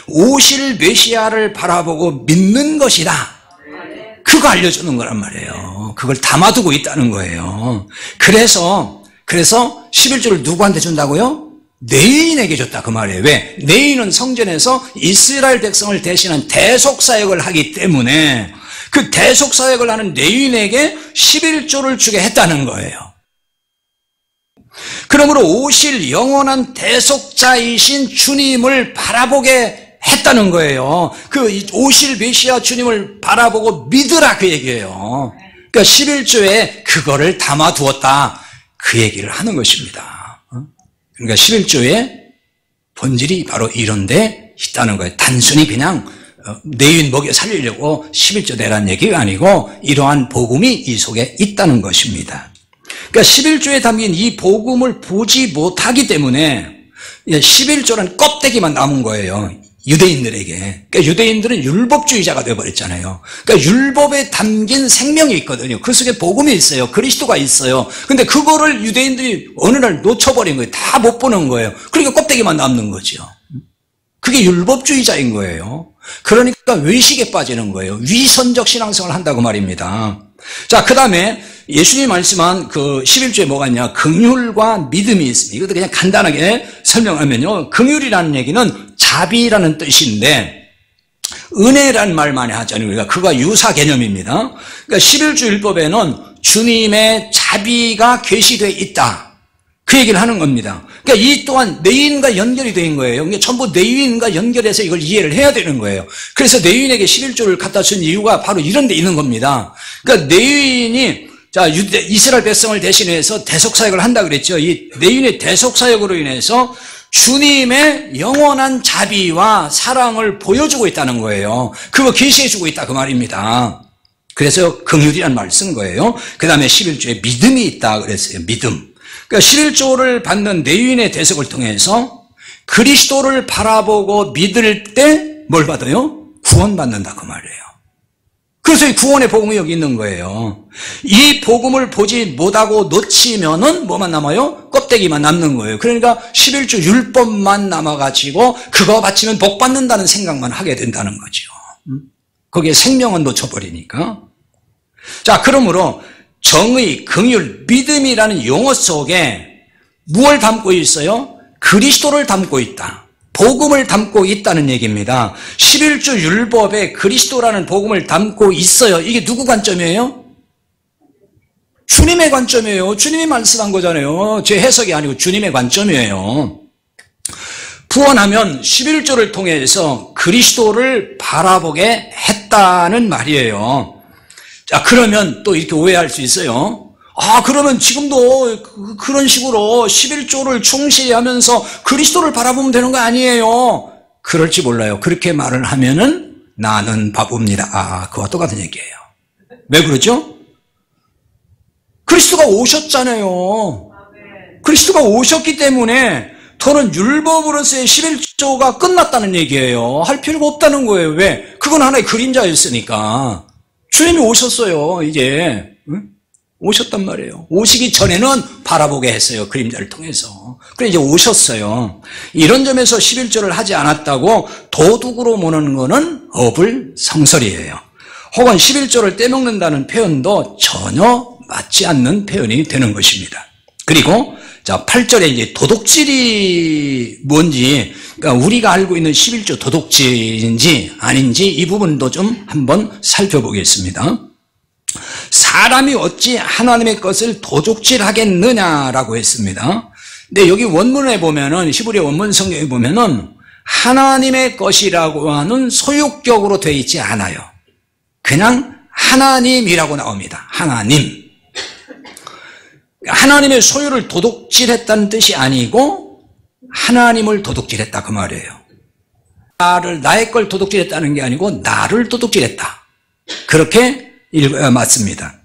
오실 메시아를 바라보고 믿는 것이다. 그거 알려주는 거란 말이에요. 그걸 담아두고 있다는 거예요. 그래서 11조를 누구한테 준다고요? 내인에게 줬다 그 말이에요. 왜? 내인은 성전에서 이스라엘 백성을 대신한 대속사역을 하기 때문에 그 대속사역을 하는 내인에게 11조를 주게 했다는 거예요. 그러므로 오실 영원한 대속자이신 주님을 바라보게 했다는 거예요. 그 오실 메시아 주님을 바라보고 믿으라 그 얘기예요. 그러니까 11조에 그거를 담아두었다 그 얘기를 하는 것입니다. 그러니까 11조의 본질이 바로 이런 데 있다는 거예요. 단순히 그냥 내인 먹여 살리려고 11조 내라는 얘기가 아니고 이러한 복음이 이 속에 있다는 것입니다. 그러니까 11조에 담긴 이 복음을 보지 못하기 때문에 11조는 껍데기만 남은 거예요. 유대인들에게. 그러니까 유대인들은 율법주의자가 되어버렸잖아요. 그러니까 율법에 담긴 생명이 있거든요. 그 속에 복음이 있어요. 그리스도가 있어요. 근데 그거를 유대인들이 어느 날 놓쳐버린 거예요. 다 못 보는 거예요. 그러니까 껍데기만 남는 거죠. 그게 율법주의자인 거예요. 그러니까 외식에 빠지는 거예요. 위선적 신앙생활을 한다고 말입니다. 자, 그 다음에 예수님이 말씀한 그 11조에 뭐가 있냐? 긍휼과 믿음이 있습니다. 이것도 그냥 간단하게 설명하면요. 긍휼이라는 얘기는 자비라는 뜻인데 은혜라는 말 많이 하잖아요. 우리가 그거와 유사 개념입니다. 그러니까 11조 율법에는 주님의 자비가 계시되어 있다. 그 얘기를 하는 겁니다. 그러니까 이 또한 내인과 연결이 된 거예요. 그러니까 전부 내인과 연결해서 이걸 이해를 해야 되는 거예요. 그래서 내인에게 11조를 갖다 준 이유가 바로 이런 데 있는 겁니다. 그러니까 내인이 이스라엘 백성을 대신해서 대속사역을 한다 그랬죠. 이 내인의 대속사역으로 인해서 주님의 영원한 자비와 사랑을 보여주고 있다는 거예요. 그거 계시해주고 있다 그 말입니다. 그래서 긍휼이라는 말을 쓴 거예요. 그 다음에 11조에 믿음이 있다 그랬어요. 믿음. 그러니까 11조를 받는 내인의 대속을 통해서 그리스도를 바라보고 믿을 때 뭘 받아요? 구원받는다 그 말이에요. 그래서 이 구원의 복음이 여기 있는 거예요. 이 복음을 보지 못하고 놓치면은 뭐만 남아요? 껍데기만 남는 거예요. 그러니까 11조 율법만 남아가지고 그거 바치면 복 받는다는 생각만 하게 된다는 거죠. 거기에 생명은 놓쳐버리니까. 자, 그러므로 정의, 긍휼, 믿음이라는 용어 속에 무엇을 담고 있어요? 그리스도를 담고 있다. 복음을 담고 있다는 얘기입니다. 11조 율법에 그리스도라는 복음을 담고 있어요. 이게 누구 관점이에요? 주님의 관점이에요. 주님이 말씀한 거잖아요. 제 해석이 아니고 주님의 관점이에요. 구원하면 11조를 통해서 그리스도를 바라보게 했다는 말이에요. 자, 그러면 또 이렇게 오해할 수 있어요. 아, 그러면 지금도 그런 식으로 11조를 충실히 하면서 그리스도를 바라보면 되는 거 아니에요? 그럴지 몰라요. 그렇게 말을 하면은 나는 바보입니다. 아, 그와 똑같은 얘기예요. 왜 그러죠? 그리스도가 오셨잖아요. 그리스도가 오셨기 때문에 더는 율법으로서의 11조가 끝났다는 얘기예요. 할 필요가 없다는 거예요. 왜? 그건 하나의 그림자였으니까. 주님이 오셨어요. 이제 오셨단 말이에요. 오시기 전에는 바라보게 했어요. 그림자를 통해서. 그래 이제 오셨어요. 이런 점에서 11조를 하지 않았다고 도둑으로 모는 거는 어불성설이에요. 혹은 11조를 떼먹는다는 표현도 전혀 맞지 않는 표현이 되는 것입니다. 그리고 자, 8절에 이제 도둑질이 뭔지, 그러니까 우리가 알고 있는 11조 도둑질인지 아닌지 이 부분도 좀 한번 살펴보겠습니다. 사람이 어찌 하나님의 것을 도둑질하겠느냐라고 했습니다. 근데 여기 원문에 보면은, 히브리 원문 성경에 보면은 하나님의 것이라고 하는 소유격으로 되어 있지 않아요. 그냥 하나님이라고 나옵니다. 하나님. 하나님의 소유를 도둑질했다는 뜻이 아니고 하나님을 도둑질했다 그 말이에요. 나의 걸 도둑질했다는 게 아니고 나를 도둑질했다. 그렇게 읽어야 맞습니다.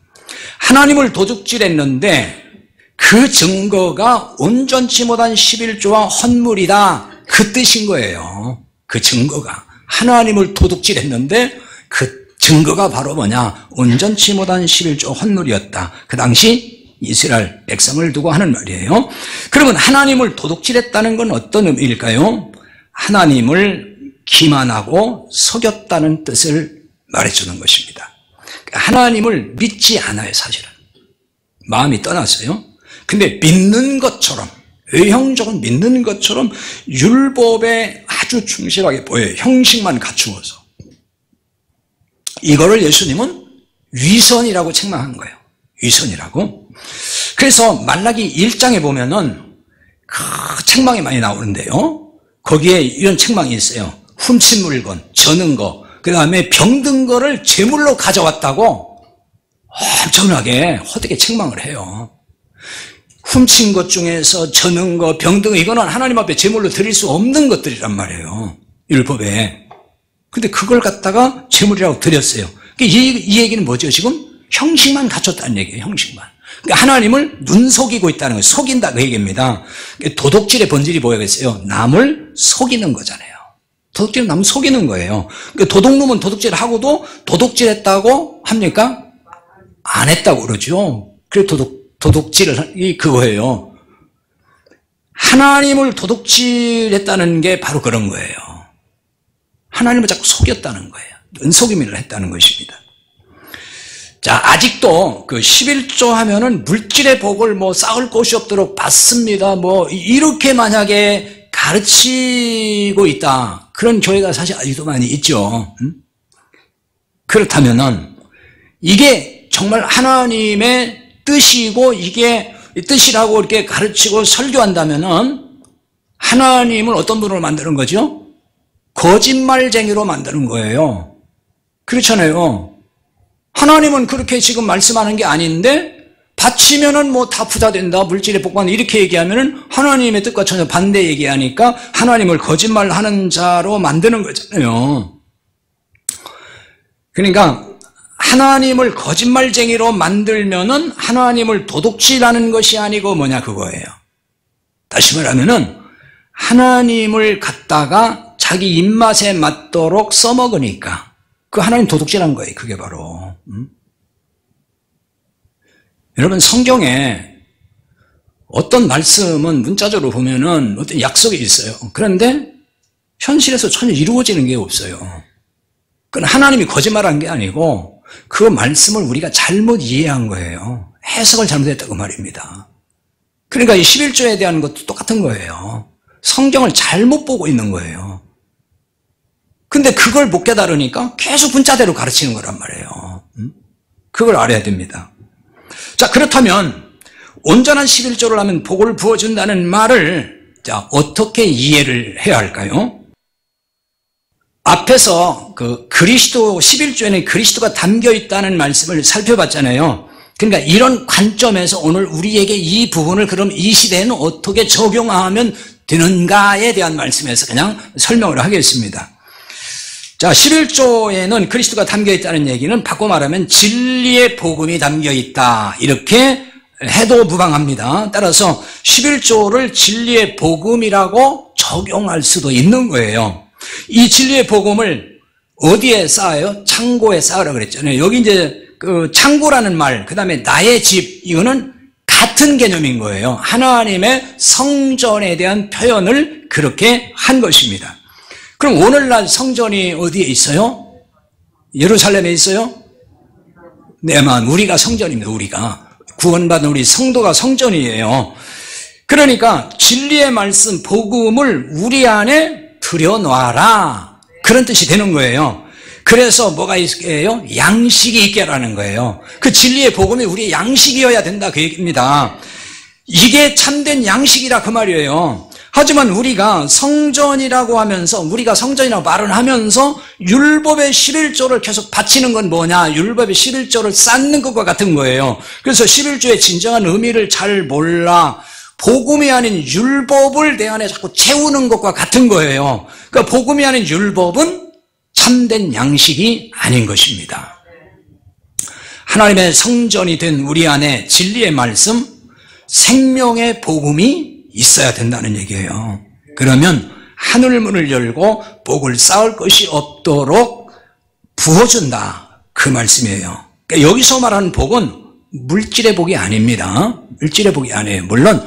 하나님을 도둑질했는데 그 증거가 온전치 못한 11조와 헌물이다. 그 뜻인 거예요. 그 증거가. 하나님을 도둑질했는데 그 증거가 바로 뭐냐? 온전치 못한 11조 헌물이었다. 그 당시 이스라엘 백성을 두고 하는 말이에요. 그러면 하나님을 도둑질했다는 건 어떤 의미일까요? 하나님을 기만하고 속였다는 뜻을 말해주는 것입니다. 하나님을 믿지 않아요, 사실은. 마음이 떠났어요. 근데 믿는 것처럼, 외형적으로 믿는 것처럼 율법에 아주 충실하게 보여요. 형식만 갖추어서. 이거를 예수님은 위선이라고 책망한 거예요. 위선이라고. 그래서 말라기 1장에 보면은 그 책망이 많이 나오는데요. 거기에 이런 책망이 있어요. 훔친 물건, 저는 거, 그 다음에 병든 거를 제물로 가져왔다고 엄청나게 헛되게 책망을 해요. 훔친 것 중에서 저는 거, 병든 거, 이거는 하나님 앞에 제물로 드릴 수 없는 것들이란 말이에요. 율법에. 근데 그걸 갖다가 제물이라고 드렸어요. 이 얘기는 뭐죠, 지금? 형식만 갖췄다는 얘기예요, 형식만. 그러니까 하나님을 눈속이고 있다는 거예요. 속인다 그 얘기입니다. 도둑질의 본질이 뭐겠어요? 남을 속이는 거잖아요. 도둑질은 남 속이는 거예요. 그러니까 도둑놈은 도둑질하고도 도둑질했다고 합니까? 안 했다고 그러죠. 그래서 도둑질이 그거예요. 하나님을 도둑질했다는 게 바로 그런 거예요. 하나님을 자꾸 속였다는 거예요. 눈속임을 했다는 것입니다. 자, 아직도 그 11조 하면은 물질의 복을 뭐 쌓을 곳이 없도록 받습니다. 뭐 이렇게 만약에 가르치고 있다. 그런 교회가 사실 아직도 많이 있죠. 그렇다면은 이게 정말 하나님의 뜻이고 이게 뜻이라고 이렇게 가르치고 설교한다면은 하나님을 어떤 분으로 만드는 거죠? 거짓말쟁이로 만드는 거예요. 그렇잖아요. 하나님은 그렇게 지금 말씀하는 게 아닌데 바치면은 뭐 다 부자 된다, 물질의 복받는다 이렇게 얘기하면은 하나님의 뜻과 전혀 반대 얘기하니까 하나님을 거짓말하는 자로 만드는 거잖아요. 그러니까 하나님을 거짓말쟁이로 만들면은 하나님을 도둑질하는 것이 아니고 뭐냐 그거예요. 다시 말하면은 하나님을 갖다가 자기 입맛에 맞도록 써먹으니까 그 하나님 도둑질한 거예요. 그게 바로. 여러분 성경에 어떤 말씀은 문자적으로 보면은 어떤 약속이 있어요. 그런데 현실에서 전혀 이루어지는 게 없어요. 그건 하나님이 거짓말한 게 아니고 그 말씀을 우리가 잘못 이해한 거예요. 해석을 잘못했다고 말입니다. 그러니까 이 11조에 대한 것도 똑같은 거예요. 성경을 잘못 보고 있는 거예요. 근데 그걸 못 깨달으니까 계속 문자대로 가르치는 거란 말이에요. 그걸 알아야 됩니다. 자, 그렇다면 온전한 11조를 하면 복을 부어준다는 말을 자, 어떻게 이해를 해야 할까요? 앞에서 그리스도 11조에는 그리스도가 담겨 있다는 말씀을 살펴봤잖아요. 그러니까 이런 관점에서 오늘 우리에게 이 부분을 그럼 이 시대에는 어떻게 적용하면 되는가에 대한 말씀에서 그냥 설명을 하겠습니다. 자, 11조에는 그리스도가 담겨 있다는 얘기는 바꿔 말하면 진리의 복음이 담겨 있다, 이렇게 해도 무방합니다. 따라서 11조를 진리의 복음이라고 적용할 수도 있는 거예요. 이 진리의 복음을 어디에 쌓아요? 창고에 쌓으라 그랬잖아요. 여기 이제 그 창고라는 말, 그 다음에 나의 집, 이거는 같은 개념인 거예요. 하나님의 성전에 대한 표현을 그렇게 한 것입니다. 그럼 오늘날 성전이 어디에 있어요? 예루살렘에 있어요? 네만, 우리가 성전입니다. 우리가 구원받은 우리 성도가 성전이에요. 그러니까 진리의 말씀, 복음을 우리 안에 들여놔라, 그런 뜻이 되는 거예요. 그래서 뭐가 있게요? 양식이 있게라는 거예요. 그 진리의 복음이 우리의 양식이어야 된다, 그 얘기입니다. 이게 참된 양식이라 그 말이에요. 하지만 우리가 성전이라고 하면서, 우리가 성전이라고 말을 하면서 율법의 11조를 계속 바치는 건 뭐냐? 율법의 11조를 쌓는 것과 같은 거예요. 그래서 11조의 진정한 의미를 잘 몰라 복음이 아닌 율법을 내 안에 자꾸 채우는 것과 같은 거예요. 그러니까 복음이 아닌 율법은 참된 양식이 아닌 것입니다. 하나님의 성전이 된 우리 안에 진리의 말씀, 생명의 복음이 있어야 된다는 얘기예요. 그러면 하늘문을 열고 복을 쌓을 것이 없도록 부어준다, 그 말씀이에요. 그러니까 여기서 말하는 복은 물질의 복이 아닙니다. 물질의 복이 아니에요. 물론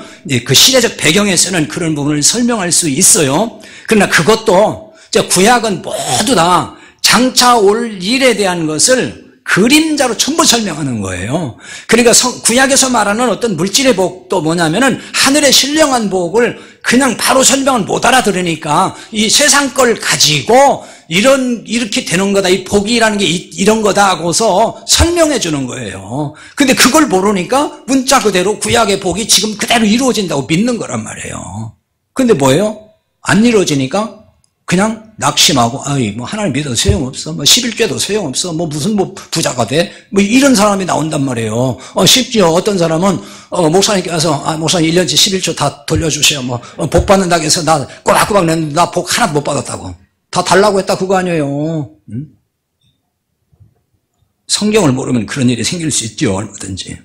그 시대적 배경에서는 그런 부분을 설명할 수 있어요. 그러나 그것도 구약은 모두 다 장차 올 일에 대한 것을 그림자로 전부 설명하는 거예요. 그러니까 구약에서 말하는 어떤 물질의 복도 뭐냐면은 하늘의 신령한 복을 그냥 바로 설명을 못 알아들으니까 이 세상 걸 가지고 이렇게 되는 거다, 이 복이라는 게 이런 거다 하고서 설명해 주는 거예요. 근데 그걸 모르니까 문자 그대로 구약의 복이 지금 그대로 이루어진다고 믿는 거란 말이에요. 근데 뭐예요? 안 이루어지니까 그냥 낙심하고, 뭐 하나님 믿어도 소용없어, 뭐 11조도 소용없어, 뭐 무슨 부자가 돼, 뭐 이런 사람이 나온단 말이에요. 심지어 어떤 사람은 목사님께 와서 목사님 1년치 11조 다 돌려주세요. 뭐 복 받는다고 해서 나 꼬박꼬박 냈는데 나 복 하나도 못 받았다고. 다 달라고 했다, 그거 아니에요. 응? 성경을 모르면 그런 일이 생길 수 있죠, 얼마든지.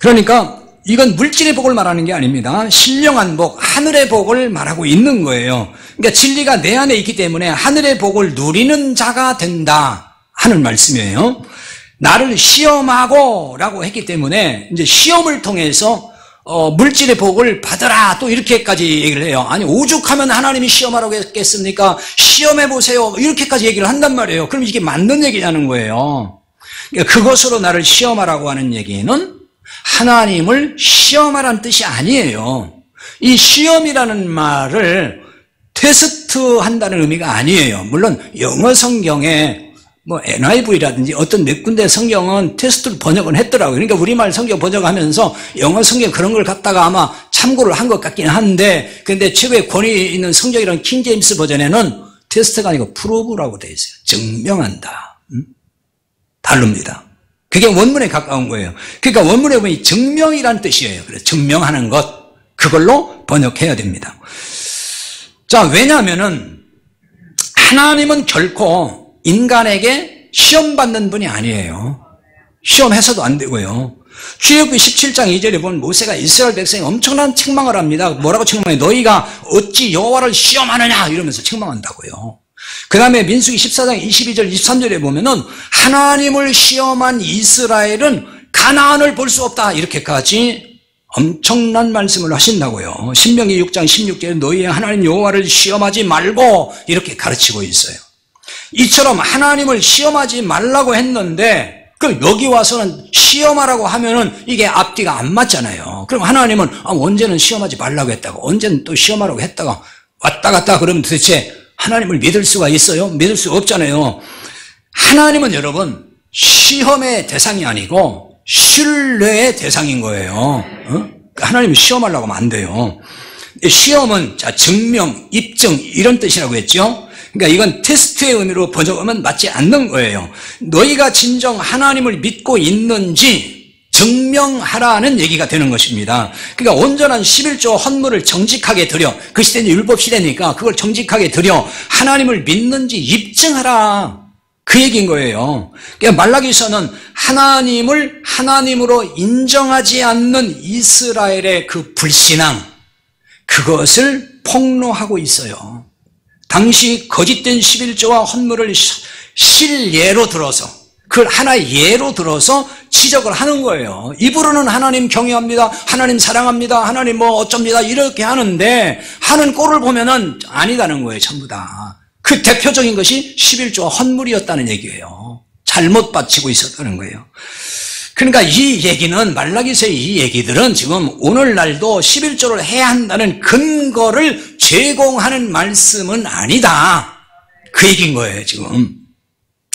그러니까 이건 물질의 복을 말하는 게 아닙니다. 신령한 복, 하늘의 복을 말하고 있는 거예요. 그러니까 진리가 내 안에 있기 때문에 하늘의 복을 누리는 자가 된다 하는 말씀이에요. 나를 시험하고 라고 했기 때문에 이제 시험을 통해서 물질의 복을 받으라, 또 이렇게까지 얘기를 해요. 아니, 오죽하면 하나님이 시험하라고 했겠습니까? 시험해보세요, 이렇게까지 얘기를 한단 말이에요. 그럼 이게 맞는 얘기냐는 거예요. 그러니까 그것으로 나를 시험하라고 하는 얘기는 하나님을 시험하라는 뜻이 아니에요. 이 시험이라는 말을 테스트 한다는 의미가 아니에요. 물론 영어 성경에 뭐 NIV라든지 어떤 몇 군데 성경은 테스트를 번역은 했더라고요. 그러니까 우리말 성경 번역하면서 영어 성경 그런 걸 갖다가 아마 참고를 한 것 같긴 한데, 근데 최고의 권위 있는 성경이라는 킹제임스 버전에는 테스트가 아니고 프로브라고 되어 있어요. 증명한다. 다릅니다. 그게 원문에 가까운 거예요. 그러니까 원문에 보면 증명이란 뜻이에요. 그래서 증명하는 것, 그걸로 번역해야 됩니다. 자, 왜냐하면은 하나님은 결코 인간에게 시험받는 분이 아니에요. 시험해서도 안 되고요. 출애굽기 17장 2절에 보면 모세가 이스라엘 백성이 엄청난 책망을 합니다. 뭐라고 책망해요? 너희가 어찌 여호와를 시험하느냐, 이러면서 책망한다고요. 그 다음에 민수기 14장 22절 23절에 보면은 하나님을 시험한 이스라엘은 가나안을 볼 수 없다, 이렇게까지 엄청난 말씀을 하신다고요. 신명기 6장 16절에 너희의 하나님 여호와를 시험하지 말고, 이렇게 가르치고 있어요. 이처럼 하나님을 시험하지 말라고 했는데, 그럼 여기 와서는 시험하라고 하면은 이게 앞뒤가 안 맞잖아요. 그럼 하나님은 언제는 시험하지 말라고 했다가 언제는 또 시험하라고 했다가 왔다 갔다 그러면 도대체 하나님을 믿을 수가 있어요? 믿을 수 없잖아요. 하나님은 여러분 시험의 대상이 아니고 신뢰의 대상인 거예요. 그러니까 하나님을 시험하려고 하면 안 돼요. 시험은 자 증명, 입증 이런 뜻이라고 했죠. 그러니까 이건 테스트의 의미로 번역하면 맞지 않는 거예요. 너희가 진정 하나님을 믿고 있는지 증명하라는 얘기가 되는 것입니다. 그러니까 온전한 11조 헌물을 정직하게 드려, 그 시대는 율법 시대니까 그걸 정직하게 드려 하나님을 믿는지 입증하라, 그 얘기인 거예요. 그러니까 말라기서는 하나님을 하나님으로 인정하지 않는 이스라엘의 그 불신앙, 그것을 폭로하고 있어요. 당시 거짓된 11조와 헌물을 실예로 들어서, 그걸 하나의 예로 들어서 지적을 하는 거예요. 입으로는 하나님 경외합니다, 하나님 사랑합니다, 하나님 뭐 어쩝니다 이렇게 하는데 하는 꼴을 보면은 아니다는 거예요. 전부 다. 그 대표적인 것이 11조와 헌물이었다는 얘기예요. 잘못 바치고 있었다는 거예요. 그러니까 이 얘기는, 말라기서의 이 얘기들은 지금 오늘날도 11조를 해야 한다는 근거를 제공하는 말씀은 아니다, 그 얘기인 거예요 지금.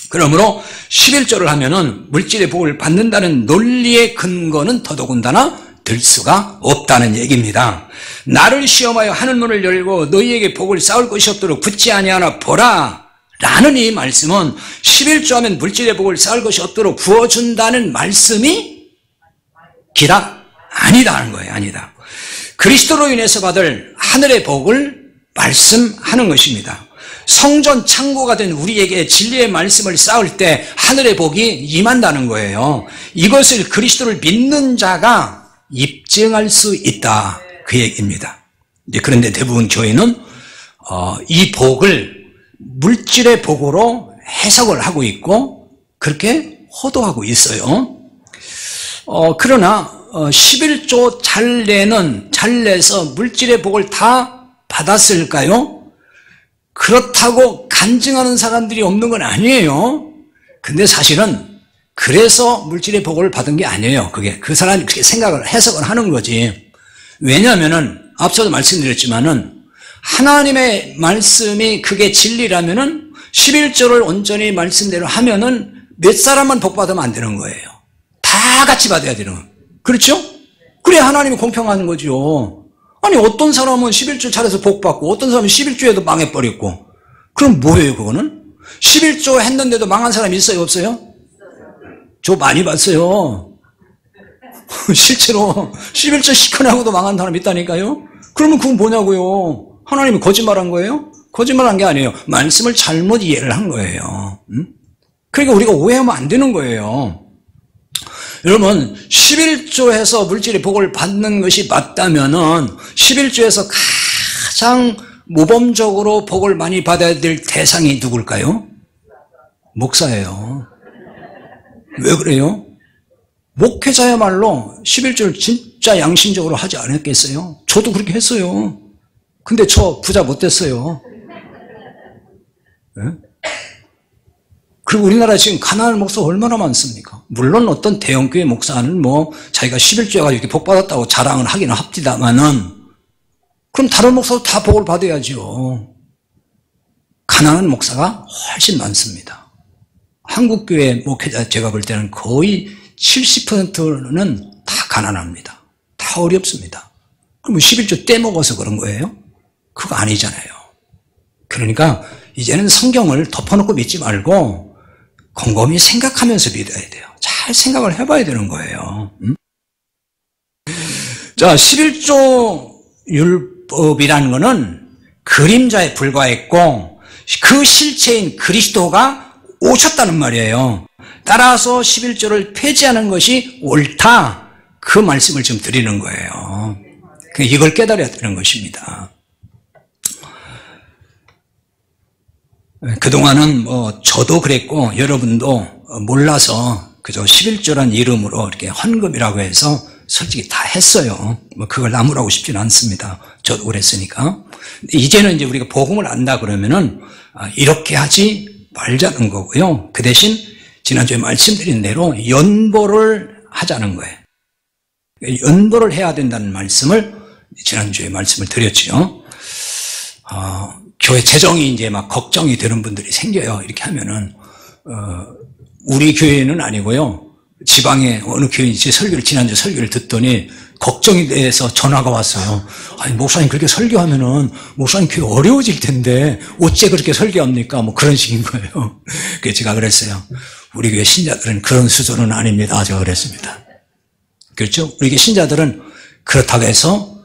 그러므로 11조를 하면은 물질의 복을 받는다는 논리의 근거는 더더군다나 들 수가 없다는 얘기입니다. 나를 시험하여 하늘문을 열고 너희에게 복을 쌓을 것이 없도록 붙지 아니하나 보라 라는 이 말씀은 11조 하면 물질의 복을 쌓을 것이 없도록 부어준다는 말씀이 기라 아니다는 거예요. 아니다. 그리스도로 인해서 받을 하늘의 복을 말씀하는 것입니다. 성전 창고가 된 우리에게 진리의 말씀을 쌓을 때 하늘의 복이 임한다는 거예요. 이것을 그리스도를 믿는 자가 입증할 수 있다, 그 얘기입니다. 그런데 대부분 교회는 이 복을 물질의 복으로 해석을 하고 있고 그렇게 호도하고 있어요. 그러나 11조 잘 내서 물질의 복을 다 받았을까요? 그렇다고 간증하는 사람들이 없는 건 아니에요. 근데 사실은 그래서 물질의 복을 받은 게 아니에요. 그 사람이 그렇게 생각을, 해석을 하는 거지. 왜냐하면은 앞서도 말씀드렸지만은 하나님의 말씀이 그게 진리라면은 11조를 온전히 말씀대로 하면은 몇 사람만 복 받으면 안 되는 거예요. 다 같이 받아야 되는 거예요. 그렇죠? 그래야 하나님이 공평한 거죠. 아니 어떤 사람은 11조 잘해서 복 받고 어떤 사람은 11조에도 망해버렸고, 그럼 뭐예요 그거는? 11조 했는데도 망한 사람이 있어요 없어요? 저 많이 봤어요. 실제로 11조 시큰하고도 망한 사람이 있다니까요. 그러면 그건 뭐냐고요? 하나님이 거짓말한 거예요? 거짓말한 게 아니에요. 말씀을 잘못 이해를 한 거예요. 그러니까 우리가 오해하면 안 되는 거예요. 여러분 11조에서 물질의 복을 받는 것이 맞다면은 11조에서 가장 모범적으로 복을 많이 받아야 될 대상이 누굴까요? 목사예요. 왜 그래요? 목회자야말로 11조를 진짜 양심적으로 하지 않았겠어요? 저도 그렇게 했어요. 근데 저 부자 못 됐어요. 네? 그리고 우리나라에 지금 가난한 목사 얼마나 많습니까? 물론 어떤 대형교회 목사는 뭐 자기가 11조가 이렇게 복 받았다고 자랑을 하기는 합디다마는, 그럼 다른 목사도 다 복을 받아야죠. 가난한 목사가 훨씬 많습니다. 한국교회 목회자 제가 볼 때는 거의 70%는 다 가난합니다. 다 어렵습니다. 그럼 11조 떼먹어서 그런 거예요? 그거 아니잖아요. 그러니까 이제는 성경을 덮어놓고 믿지 말고 곰곰이 생각하면서 믿어야 돼요. 잘 생각을 해봐야 되는 거예요. 자, 11조 율법이라는 것은 그림자에 불과했고 그 실체인 그리스도가 오셨다는 말이에요. 따라서 11조를 폐지하는 것이 옳다, 그 말씀을 지금 드리는 거예요. 이걸 깨달아야 되는 것입니다. 그동안은 뭐 저도 그랬고 여러분도 몰라서 그저 11조란 이름으로 이렇게 헌금이라고 해서 솔직히 다 했어요. 뭐 그걸 나무라고 싶지는 않습니다. 저도 그랬으니까. 이제는 이제 우리가 복음을 안다 그러면은 이렇게 하지 말자는 거고요. 그 대신 지난주에 말씀드린 대로 연보를 하자는 거예요. 연보를 해야 된다는 말씀을 지난주에 말씀을 드렸죠. 교회 재정이 이제 막 걱정이 되는 분들이 생겨요. 이렇게 하면은 우리 교회는 아니고요. 지방에 어느 교인이 제 설교를, 지난주 설교를 듣더니 걱정이 돼서 전화가 왔어요. 아니, 목사님 그렇게 설교하면은 목사님 교회 어려워질 텐데 어째 그렇게 설교합니까? 뭐 그런 식인 거예요. 그래서 제가 그랬어요. 우리 교회 신자들은 그런 수준은 아닙니다. 제가 그랬습니다. 그렇죠? 우리 교회 신자들은 그렇다고 해서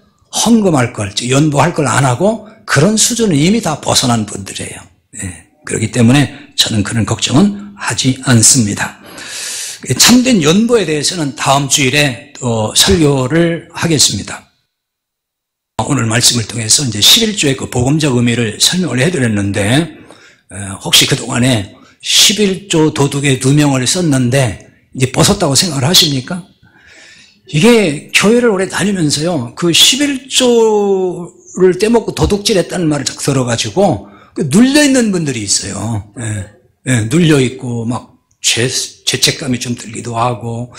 헌금할 걸, 연보할 걸 안 하고 그런 수준은 이미 다 벗어난 분들이에요. 네. 그렇기 때문에 저는 그런 걱정은 하지 않습니다. 참된 연보에 대해서는 다음 주일에 또 설교를 하겠습니다. 오늘 말씀을 통해서 이제 11조의 그 복음적 의미를 설명을 해드렸는데, 혹시 그동안에 11조 도둑의 누명을 썼는데 이제 벗었다고 생각을 하십니까? 이게 교회를 오래 다니면서요, 그 11조를 떼먹고 도둑질했다는 말을 딱 들어가지고 눌려있는 분들이 있어요. 눌려있고 막 죄책감이 좀 들기도 하고,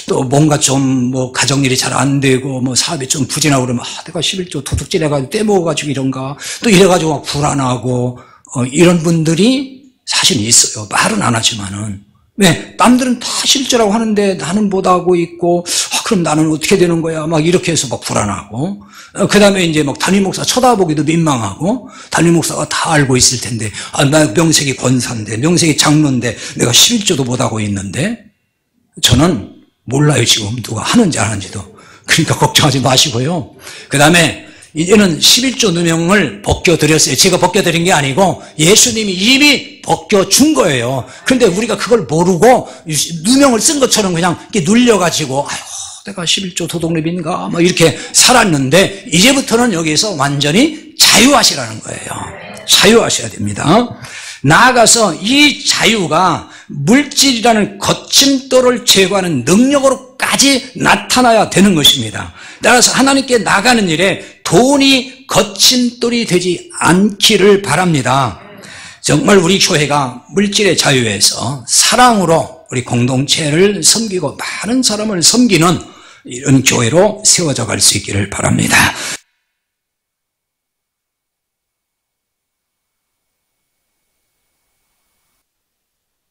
또 뭔가 좀 뭐 가정일이 잘 안 되고 뭐 사업이 좀 부진하고 그러면 내가 11조 도둑질 해가지고 떼먹어가지고 이런가, 또 이래가지고 막 불안하고 이런 분들이 사실 있어요. 말은 안 하지만은. 왜? 남들은 다 실제라고 하는데 나는 못하고 있고, 그럼 나는 어떻게 되는 거야? 막 이렇게 해서 막 불안하고, 그 다음에 이제 막 담임 목사 쳐다보기도 민망하고, 담임 목사가 다 알고 있을 텐데, 나 명색이 권사인데, 명색이 장로인데, 내가 11조도 못하고 있는데, 저는 몰라요, 지금. 누가 하는지 안 하는지도. 그러니까 걱정하지 마시고요. 그 다음에, 이제는 11조 누명을 벗겨드렸어요. 제가 벗겨드린 게 아니고 예수님이 이미 벗겨준 거예요. 그런데 우리가 그걸 모르고 누명을 쓴 것처럼 그냥 이렇게 눌려가지고, 아이고, 내가 11조 도둑놈인가? 막 이렇게 살았는데, 이제부터는 여기서 완전히 자유하시라는 거예요. 자유하셔야 됩니다. 나아가서 이 자유가 물질이라는 거침돌을 제거하는 능력으로까지 나타나야 되는 것입니다. 따라서 하나님께 나가는 일에 돈이 거침돌이 되지 않기를 바랍니다. 정말 우리 교회가 물질의 자유에서 사랑으로 우리 공동체를 섬기고 많은 사람을 섬기는 이런 교회로 세워져 갈 수 있기를 바랍니다.